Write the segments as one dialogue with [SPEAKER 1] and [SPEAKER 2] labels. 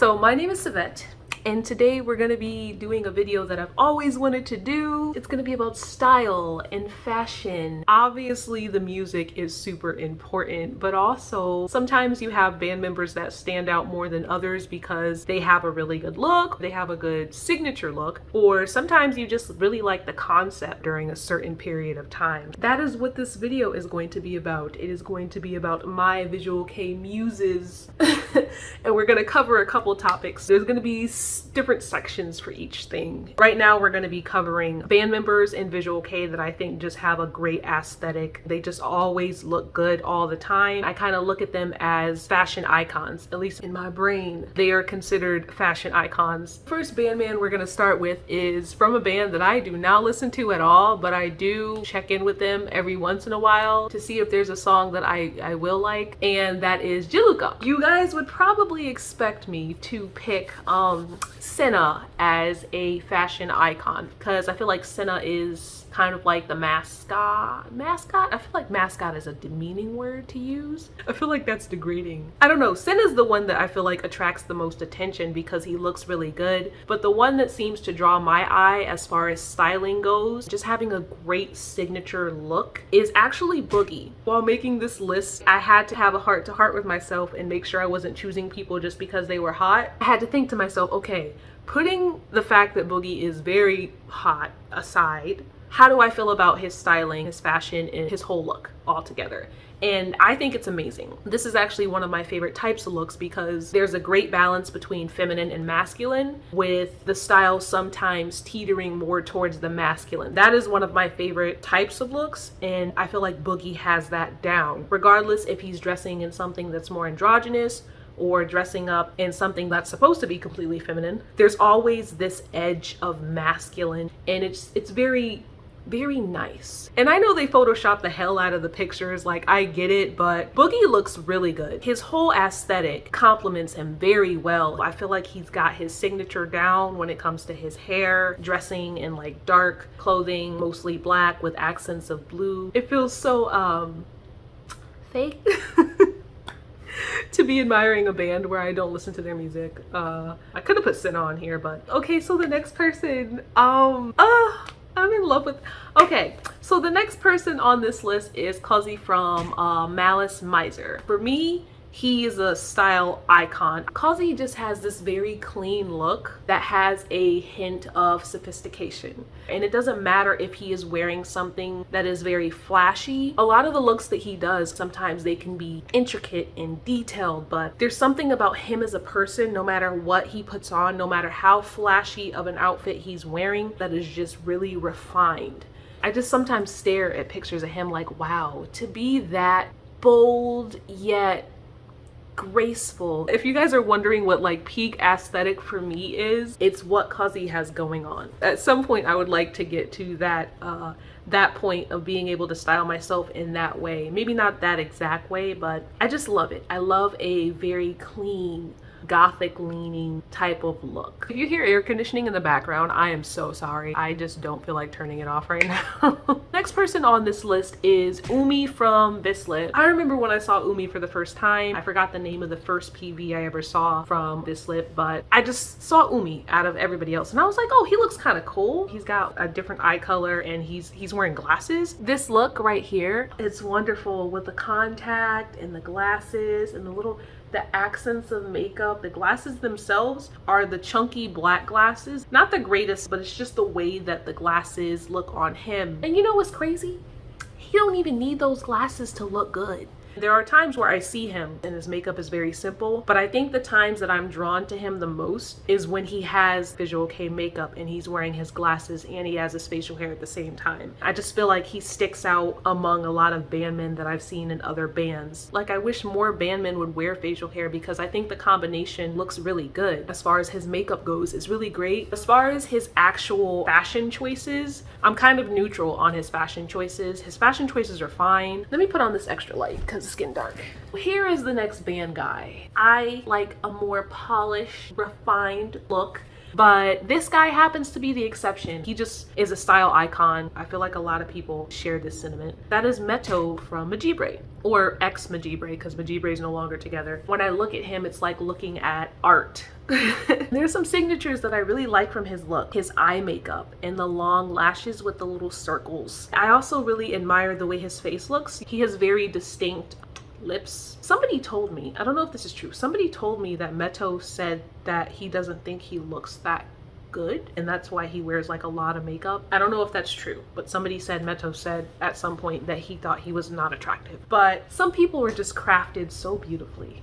[SPEAKER 1] So my name is Savette, and today we're going to be doing a video that I've always wanted to do. It's going to be about style and fashion. Obviously the music is super important, but also sometimes you have band members that stand out more than others because they have a really good look, they have a good signature look, or sometimes you just really like the concept during a certain period of time. That is what this video is going to be about. It is going to be about my Vkei muses. And we're going to cover a couple topics. There's going to be different sections for each thing. Right now we're going to be covering band members in Vkei that I think just have a great aesthetic. They just always look good all the time. I kind of look at them as fashion icons, at least in my brain. They are considered fashion icons. First band man we're going to start with is from a band that I do not listen to at all, but I do check in with them every once in a while to see if there's a song that I will like, and that is Jiluka. You guys would probably expect me to pick Senna as a fashion icon because I feel like Senna is kind of like the mascot. I feel like mascot is a demeaning word to use. I feel like that's degrading. I don't know. Senna's the one that I feel like attracts the most attention because he looks really good. But the one that seems to draw my eye as far as styling goes, just having a great signature look, is actually Boogie. While making this list, I had to have a heart-to-heart with myself and make sure I wasn't choosing people just because they were hot. I had to think to myself, okay, putting the fact that Boogie is very hot aside, how do I feel about his styling, his fashion, and his whole look altogether? And I think it's amazing. This is actually one of my favorite types of looks because there's a great balance between feminine and masculine, with the style sometimes teetering more towards the masculine. That is one of my favorite types of looks, and I feel like Boogie has that down. Regardless if he's dressing in something that's more androgynous or dressing up in something that's supposed to be completely feminine, there's always this edge of masculine, and it's very nice. And I know they photoshopped the hell out of the pictures, like I get it, but Boogie looks really good. His whole aesthetic complements him very well. I feel like he's got his signature down when it comes to his hair, dressing in like dark clothing, mostly black with accents of blue. It feels so fake to be admiring a band where I don't listen to their music. I could have put Sin on here, but okay. So the next person, I'm in love with. Okay, so the next person on this list is Cuzzy from Malice Miser. For me, he is a style icon. Cuzzy just has this very clean look that has a hint of sophistication. And it doesn't matter if he is wearing something that is very flashy. A lot of the looks that he does, sometimes they can be intricate and detailed, but there's something about him as a person, no matter what he puts on, no matter how flashy of an outfit he's wearing, that is just really refined. I just sometimes stare at pictures of him like, wow, to be that bold yet graceful. If you guys are wondering what like peak aesthetic for me is, it's what Cuzzy has going on. At some point I would like to get to that point of being able to style myself in that way. Maybe not that exact way, but I just love it. I love a very clean, gothic leaning type of look. If you hear air conditioning in the background, I am so sorry. I just don't feel like turning it off right now. Next person on this list is Umi from Bislip. I remember when I saw Umi for the first time. I forgot the name of the first PV I ever saw from Bislip, but I just saw Umi out of everybody else and I was like, oh, he looks kind of cool. He's got a different eye color and he's wearing glasses. This look right here, it's wonderful with the contact and the glasses and the accents of makeup. The glasses themselves are the chunky black glasses. Not the greatest, but it's just the way that the glasses look on him. And you know what's crazy? He don't even need those glasses to look good. There are times where I see him and his makeup is very simple, but I think the times that I'm drawn to him the most is when he has Vkei makeup and he's wearing his glasses and he has his facial hair at the same time. I just feel like he sticks out among a lot of bandmen that I've seen in other bands. Like, I wish more bandmen would wear facial hair because I think the combination looks really good. As far as his makeup goes, it's really great. As far as his actual fashion choices, I'm kind of neutral on his fashion choices. His fashion choices are fine. Let me put on this extra light because it's getting dark. Here is the next band guy. I like a more polished, refined look. But this guy happens to be the exception. He just is a style icon. I feel like a lot of people share this sentiment. That is Meto from Majibre, or ex-Majibre, because Majibre is no longer together. When I look at him, it's like looking at art. There's some signatures that I really like from his look. His eye makeup and the long lashes with the little circles. I also really admire the way his face looks. He has very distinct lips. Somebody told me, I don't know if this is true, somebody told me that Meto said that he doesn't think he looks that good, and that's why he wears like a lot of makeup. I don't know if that's true, but somebody said, Meto said at some point that he thought he was not attractive. But some people were just crafted so beautifully.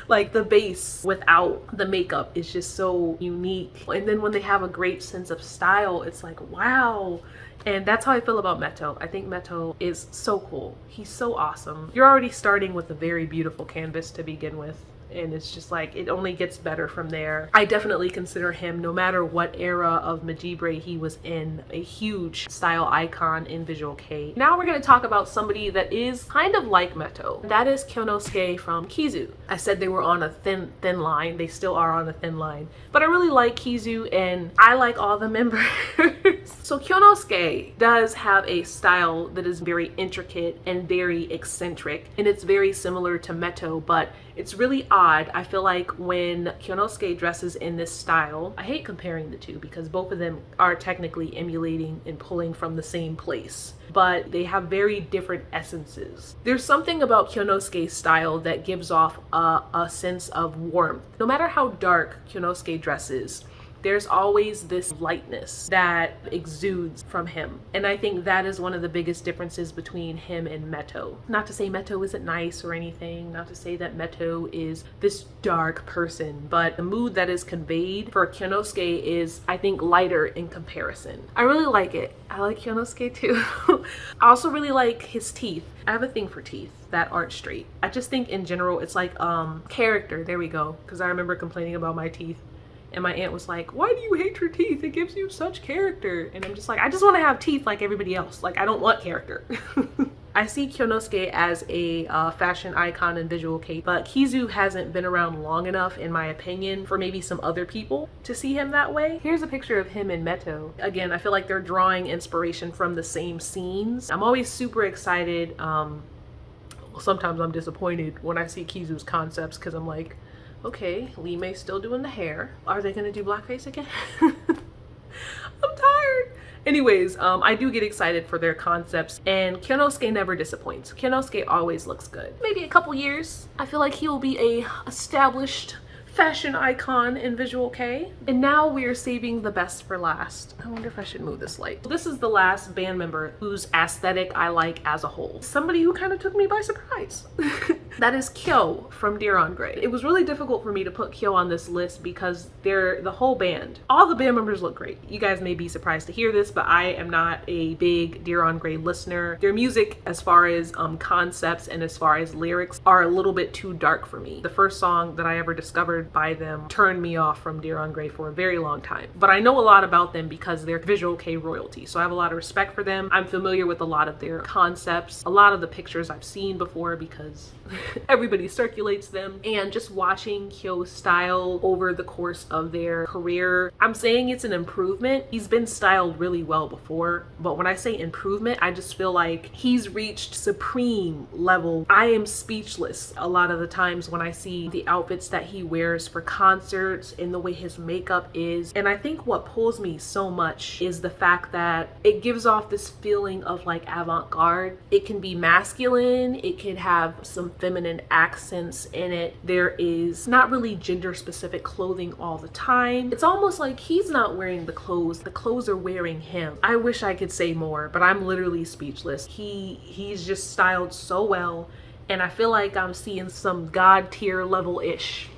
[SPEAKER 1] Like the base without the makeup is just so unique, and then when they have a great sense of style, it's like, wow. And that's how I feel about Meto. I think Meto is so cool. He's so awesome. You're already starting with a very beautiful canvas to begin with, and it's just like, it only gets better from there. I definitely consider him, no matter what era of Majibre he was in, a huge style icon in Visual Kei. Now we're going to talk about somebody that is kind of like Meto. That is Kensuke from Kizu. I said they were on a thin line. They still are on a thin line. But I really like Kizu, and I like all the members. So Kensuke does have a style that is very intricate and very eccentric, and it's very similar to Meto, but it's really odd. I feel like when Kensuke dresses in this style, I hate comparing the two because both of them are technically emulating and pulling from the same place, but they have very different essences. There's something about Kensuke's style that gives off a sense of warmth. No matter how dark Kensuke dresses, there's always this lightness that exudes from him. And I think that is one of the biggest differences between him and Meto. Not to say Meto isn't nice or anything, not to say that Meto is this dark person, but the mood that is conveyed for Kensuke is, I think, lighter in comparison. I really like it. I like Kensuke too. I also really like his teeth. I have a thing for teeth that aren't straight. I just think in general, it's like character. There we go. Because I remember complaining about my teeth. And my aunt was like, why do you hate your teeth? It gives you such character. And I'm just like, I just want to have teeth like everybody else. Like, I don't want character. I see Kensuke as a fashion icon in Visual Kei, but Kizu hasn't been around long enough, in my opinion, for maybe some other people to see him that way. Here's a picture of him and Meto. Again, I feel like they're drawing inspiration from the same scenes. I'm always super excited. Sometimes I'm disappointed when I see Kizu's concepts because I'm like, okay, Lee Mei's still doing the hair. Are they gonna do blackface again? I'm tired. Anyways, I do get excited for their concepts, and Kensuke never disappoints. Kensuke always looks good. Maybe a couple years, I feel like he will be a established fashion icon in Visual Kei. And now we are saving the best for last. I wonder if I should move this light. This is the last band member whose aesthetic I like as a whole. Somebody who kind of took me by surprise. That is Kyo from Dear on Grey. It was really difficult for me to put Kyo on this list because they're the whole band. All the band members look great. You guys may be surprised to hear this, but I am not a big Dear on Grey listener. Their music, as far as concepts and as far as lyrics, are a little bit too dark for me. The first song that I ever discovered by them turned me off from Dear on Grey for a very long time. But I know a lot about them because they're Visual Kei royalty, so I have a lot of respect for them. I'm familiar with a lot of their concepts, a lot of the pictures I've seen before because everybody circulates them. And just watching Kyo's style over the course of their career, I'm saying it's an improvement. He's been styled really well before, but when I say improvement, I just feel like he's reached supreme level. I am speechless a lot of the times when I see the outfits that he wears for concerts and the way his makeup is. And I think what pulls me so much is the fact that it gives off this feeling of like avant-garde. It can be masculine, it can have some feminine accents in it. There is not really gender specific clothing all the time. It's almost like he's not wearing the clothes are wearing him. I wish I could say more, but I'm literally speechless. He's just styled so well, and I feel like I'm seeing some god tier level-ish.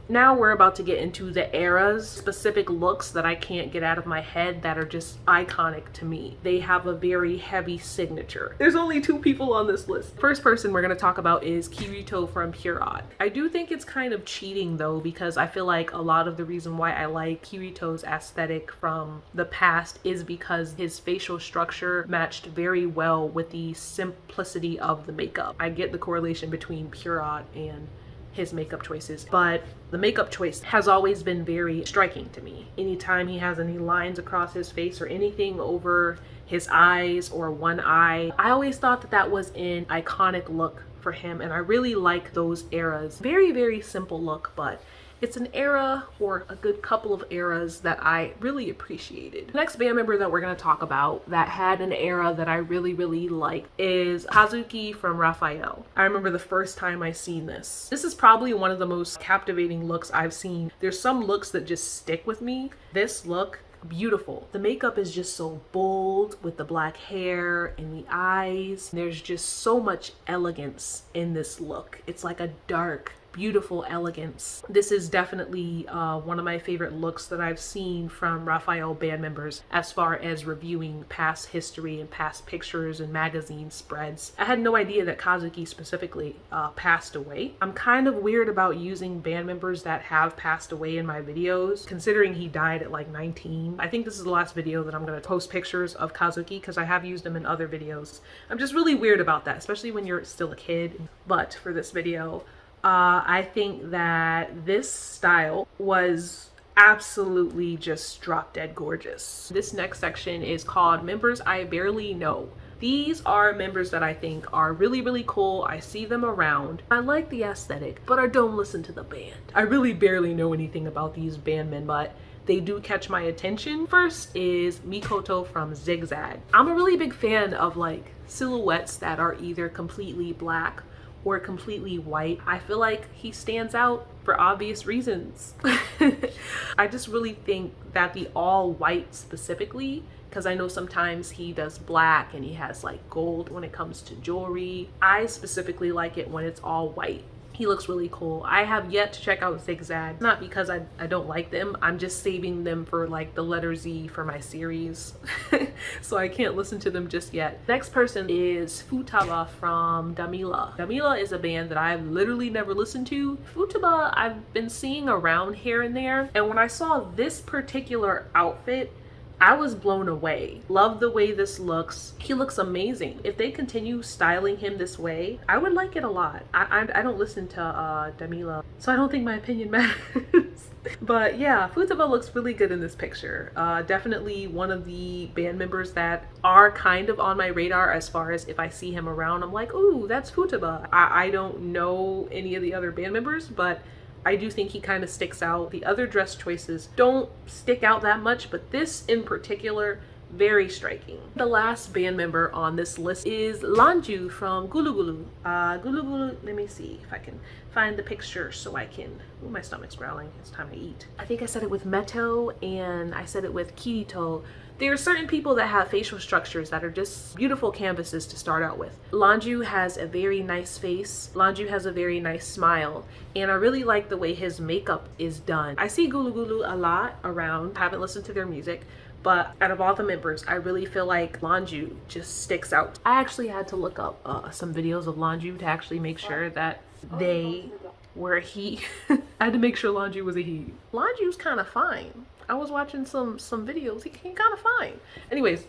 [SPEAKER 1] Now we're about to get into the eras, specific looks that I can't get out of my head that are just iconic to me. They have a very heavy signature. There's only 2 people on this list. First person we're going to talk about is Kirito from Pure Odd. I do think it's kind of cheating though, because I feel like a lot of the reason why I like Kirito's aesthetic from the past is because his facial structure matched very well with the simplicity of the makeup. I get the correlation between Pure Odd and his makeup choices, but the makeup choice has always been very striking to me. Anytime he has any lines across his face or anything over his eyes or one eye, I always thought that that was an iconic look for him, and I really like those eras. Very, very simple look, but it's an era, or a good couple of eras, that I really appreciated. The next band member that we're going to talk about that had an era that I really, really like is Kensuke from Raphael. I remember the first time I seen this. This is probably one of the most captivating looks I've seen. There's some looks that just stick with me. This look, beautiful. The makeup is just so bold with the black hair and the eyes. There's just so much elegance in this look. It's like a dark, beautiful elegance. This is definitely one of my favorite looks that I've seen from Raphael band members as far as reviewing past history and past pictures and magazine spreads. I had no idea that Kensuke specifically passed away. I'm kind of weird about using band members that have passed away in my videos, considering he died at like 19. I think this is the last video that I'm going to post pictures of Kensuke because I have used him in other videos. I'm just really weird about that, especially when you're still a kid. But for this video, I think that this style was absolutely just drop dead gorgeous. This next section is called Members I Barely Know. These are members that I think are really, really cool. I see them around. I like the aesthetic, but I don't listen to the band. I really barely know anything about these bandmen, but they do catch my attention. First is Meto from Zigzag. I'm a really big fan of like silhouettes that are either completely black or completely white. I feel like he stands out for obvious reasons. I just really think that the all white specifically, because I know sometimes he does black and he has like gold when it comes to jewelry. I specifically like it when it's all white. He looks really cool. I have yet to check out Zigzag, not because I don't like them. I'm just saving them for like the letter Z for my series. So I can't listen to them just yet. Next person is Futaba from Damila. Damila is a band that I've literally never listened to. Futaba I've been seeing around here and there. And when I saw this particular outfit, I was blown away. Love the way this looks. He looks amazing. If they continue styling him this way, I would like it a lot. I don't listen to Damila, so I don't think my opinion matters. But yeah, Futaba looks really good in this picture. Definitely one of the band members that are kind of on my radar as far as if I see him around, I'm like, ooh, that's Futaba. I don't know any of the other band members, but I do think he kind of sticks out. The other dress choices don't stick out that much, but this in particular, very striking. The last band member on this list is Lanju from Gulu Gulu. Let me see if I can find the picture so I can, ooh, my stomach's growling, it's time to eat. I think I said it with Meto and I said it with Kirito. There are certain people that have facial structures that are just beautiful canvases to start out with. Lanju has a very nice face. Lanju has a very nice smile. And I really like the way his makeup is done. I see Gulu Gulu a lot around. I haven't listened to their music, but out of all the members, I really feel like Lanju just sticks out. I actually had to look up some videos of Lanju to actually make sure that they were a he. I had to make sure Lanju was a he. Lanju's kind of fine. I was watching some videos. He kind of fine. Anyways,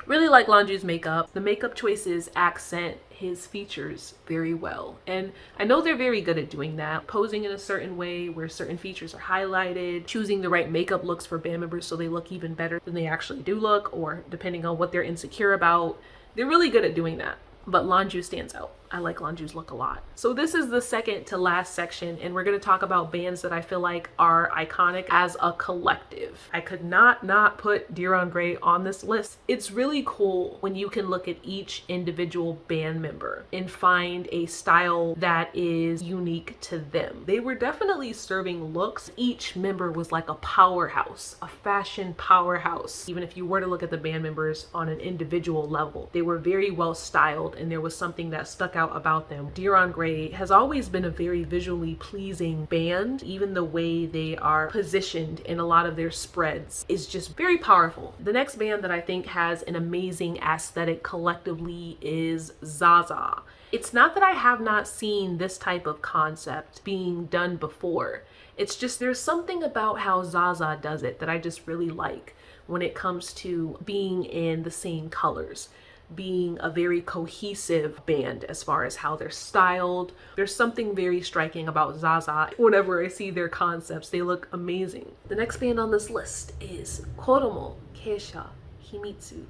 [SPEAKER 1] really like Lanju's makeup. The makeup choices accent his features very well. And I know they're very good at doing that. Posing in a certain way where certain features are highlighted, choosing the right makeup looks for band members so they look even better than they actually do look, or depending on what they're insecure about. They're really good at doing that. But Lanju stands out. I like Lanju's look a lot. So this is the second to last section, and we're going to talk about bands that I feel like are iconic as a collective. I could not put Deer on Grey on this list. It's really cool when you can look at each individual band member and find a style that is unique to them. They were definitely serving looks. Each member was like a powerhouse, a fashion powerhouse. Even if you were to look at the band members on an individual level, they were very well styled and there was something that stuck out about them. Deer on Grey has always been a very visually pleasing band. Even the way they are positioned in a lot of their spreads is just very powerful. The next band that I think has an amazing aesthetic collectively is Zaza. It's not that I have not seen this type of concept being done before. It's just there's something about how Zaza does it that I just really like when it comes to being in the same colors. being a very cohesive band as far as how they're styled. There's something very striking about Zaza. Whenever I see their concepts, they look amazing. The next band on this list is Kodomo Keisha Himitsu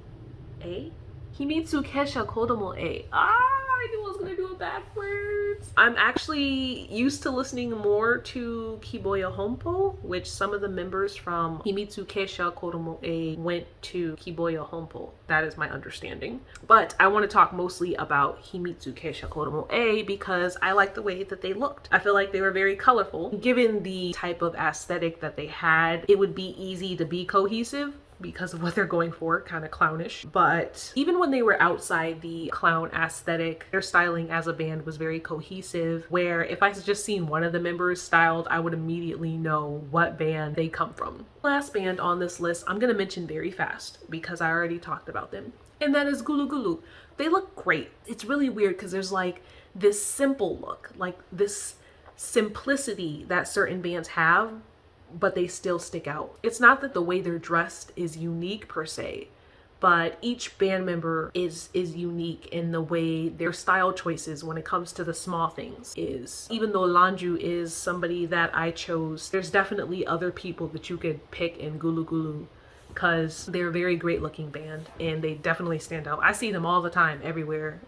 [SPEAKER 1] A. Himitsu Keisha Kodomo A. I knew I was gonna do it backwards. I'm actually used to listening more to Kiboya Honpo, which some of the members from Himitsu Keisha Kodomo A went to Kiboya Honpo. That is my understanding. But I want to talk mostly about Himitsu Keisha Kodomo A because I like the way that they looked. I feel like they were very colorful. Given the type of aesthetic that they had, it would be easy to be cohesive because of what they're going for, kind of clownish. But even when they were outside the clown aesthetic, their styling as a band was very cohesive, where if I just seen one of the members styled, I would immediately know what band they come from. Last band on this list, I'm gonna mention very fast because I already talked about them, and that is goood. They look great. It's really weird because there's like this simple look, like this simplicity that certain bands have, but they still stick out. It's not that the way they're dressed is unique per se, but each band member is unique in the way their style choices when it comes to the small things is. Even though Lanju is somebody that I chose, there's definitely other people that you could pick in goood because they're a very great looking band and they definitely stand out. I see them all the time everywhere.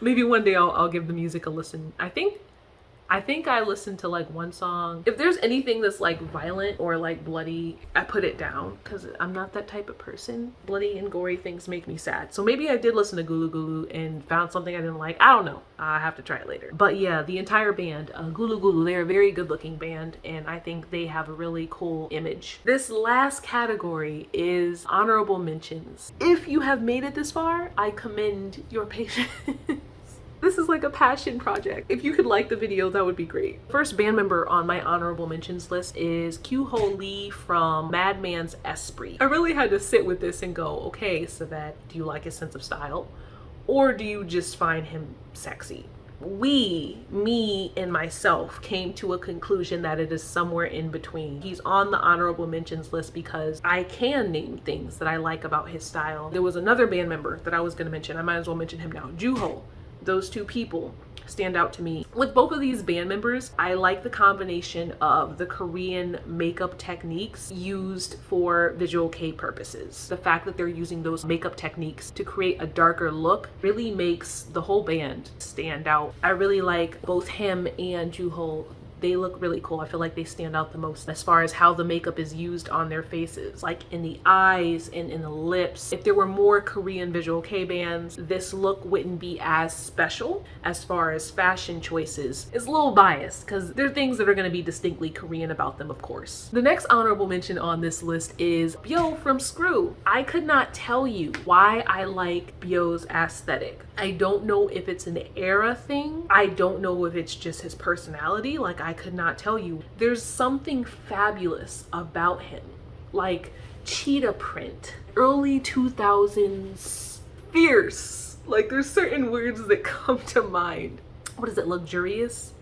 [SPEAKER 1] Maybe one day I'll give the music a listen. I think I listened to like one song. If there's anything that's like violent or like bloody, I put it down because I'm not that type of person. Bloody and gory things make me sad. So maybe I did listen to goood and found something I didn't like. I don't know. I have to try it later. But yeah, the entire band, goood, they're a very good looking band and I think they have a really cool image. This last category is honorable mentions. If you have made it this far, I commend your patience. This is like a passion project. If you could like the video, that would be great. First band member on my honorable mentions list is Kyuho Lee from Madman's Esprit. I really had to sit with this and go, okay, Savette, do you like his sense of style? Or do you just find him sexy? Me and myself came to a conclusion that it is somewhere in between. He's on the honorable mentions list because I can name things that I like about his style. There was another band member that I was gonna mention. I might as well mention him now, Juho. Those two people stand out to me. With both of these band members, I like the combination of the Korean makeup techniques used for visual kei purposes. The fact that they're using those makeup techniques to create a darker look really makes the whole band stand out. I really like both him and Juho. They look really cool. I feel like they stand out the most as far as how the makeup is used on their faces, like in the eyes and in the lips. If there were more Korean visual kei bands, this look wouldn't be as special. As far as fashion choices, it's a little biased because there are things that are going to be distinctly Korean about them, of course. The next honorable mention on this list is Byo from SOOOO. I could not tell you why I like Byo's aesthetic. I don't know if it's an era thing. I don't know if it's just his personality. Like, I could not tell you. There's something fabulous about him. Like cheetah print, early 2000s, fierce. Like there's certain words that come to mind. What is it, luxurious?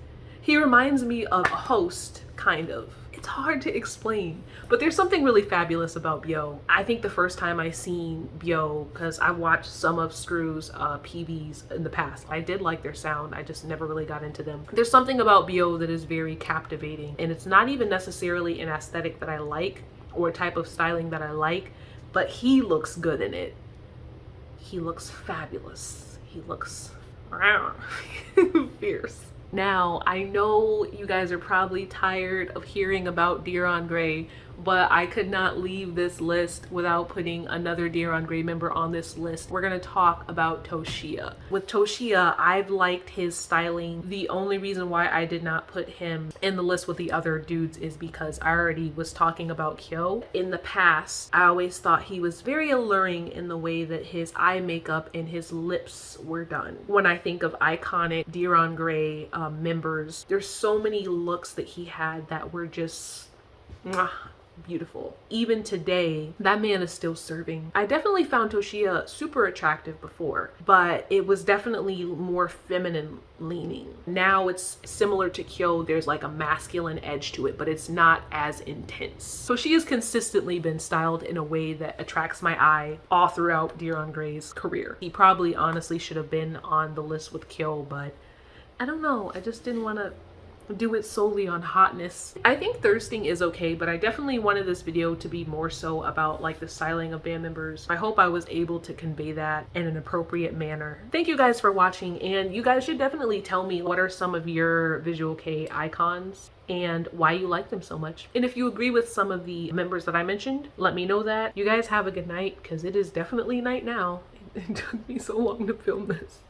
[SPEAKER 1] He reminds me of a host, kind of. It's hard to explain, but there's something really fabulous about Byo. I think the first time I seen Byo, because I watched some of SOOOO's PVs in the past. I did like their sound, I just never really got into them. There's something about Byo that is very captivating, and it's not even necessarily an aesthetic that I like or a type of styling that I like, but he looks good in it. He looks fabulous. He looks fierce. Now, I know you guys are probably tired of hearing about Dear on Grey, but I could not leave this list without putting another Dear on Grey member on this list. We're gonna talk about Toshiya. With Toshiya, I've liked his styling. The only reason why I did not put him in the list with the other dudes is because I already was talking about Kyo. In the past, I always thought he was very alluring in the way that his eye makeup and his lips were done. When I think of iconic Dear on Grey members, there's so many looks that he had that were just mwah. beautiful. Even today, that man is still serving. I definitely found Toshiya super attractive before, but it was definitely more feminine leaning. Now it's similar to Kyo. There's like a masculine edge to it, but it's not as intense. So she has consistently been styled in a way that attracts my eye all throughout Diron Gray's career. He probably honestly should have been on the list with Kyo, but I don't know. I just didn't want to do it solely on hotness. I think thirsting is okay, but I definitely wanted this video to be more so about like the styling of band members. I hope I was able to convey that in an appropriate manner. Thank you guys for watching, and you guys should definitely tell me what are some of your visual kei icons and why you like them so much. And if you agree with some of the members that I mentioned, let me know that. You guys have a good night, because it is definitely night now. It took me so long to film this.